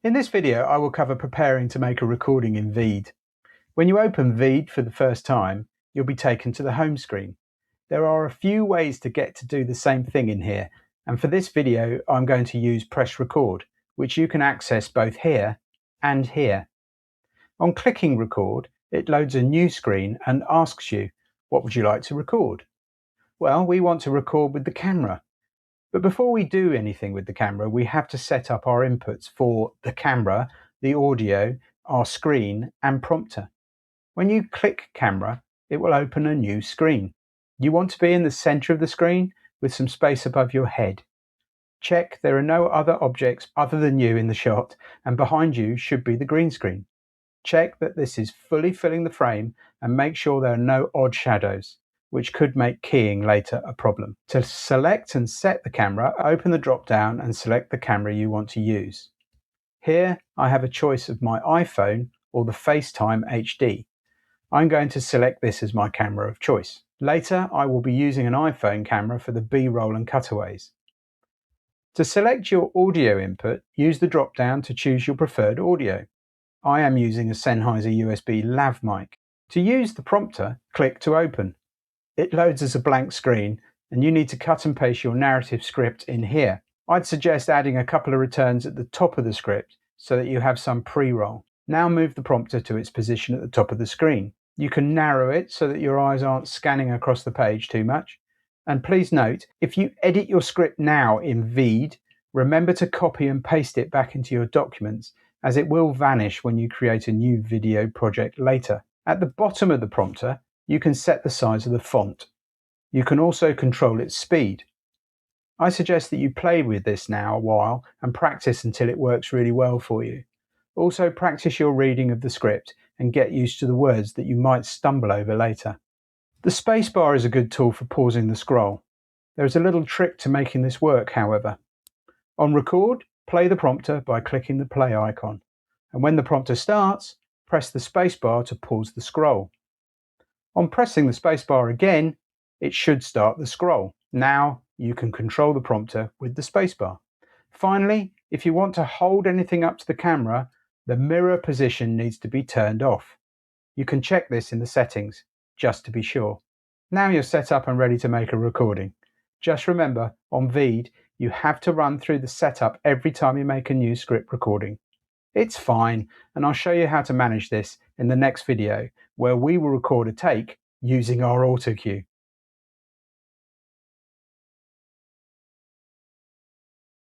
In this video, I will cover preparing to make a recording in Veed. When you open Veed for the first time, you'll be taken to the home screen. There are a few ways to get to do the same thing in here, and for this video, I'm going to use Press Record, which you can access both here and here. On clicking Record, it loads a new screen and asks you, what would you like to record? Well, we want to record with the camera. But before we do anything with the camera, we have to set up our inputs for the camera, the audio, our screen, and prompter. When you click camera, it will open a new screen. You want to be in the center of the screen with some space above your head. Check there are no other objects other than you in the shot, and behind you should be the green screen. Check that this is fully filling the frame and make sure there are no odd shadows, which could make keying later a problem. To select and set the camera, open the drop down and select the camera you want to use. Here I have a choice of my iPhone or the FaceTime HD. I'm going to select this as my camera of choice. Later I will be using an iPhone camera for the B-roll and cutaways. To select your audio input, use the drop down to choose your preferred audio. I am using a Sennheiser USB lav mic. To use the prompter, click to open. It loads as a blank screen and you need to cut and paste your narrative script in here. I'd suggest adding a couple of returns at the top of the script so that you have some pre-roll. Now move the prompter to its position at the top of the screen. You can narrow it so that your eyes aren't scanning across the page too much. And please note, if you edit your script now in Veed, remember to copy and paste it back into your documents, as it will vanish when you create a new video project later. At the bottom of the prompter, you can set the size of the font. You can also control its speed. I suggest that you play with this now a while and practice until it works really well for you. Also practice your reading of the script and get used to the words that you might stumble over later. The spacebar is a good tool for pausing the scroll. There is a little trick to making this work, however. On record, play the prompter by clicking the play icon, and when the prompter starts, press the spacebar to pause the scroll. On pressing the spacebar again, it should start the scroll. Now you can control the prompter with the spacebar. Finally, if you want to hold anything up to the camera, the mirror position needs to be turned off. You can check this in the settings, just to be sure. Now you're set up and ready to make a recording. Just remember, on Veed, you have to run through the setup every time you make a new script recording. It's fine, and I'll show you how to manage this in the next video, where we will record a take using our Autocue.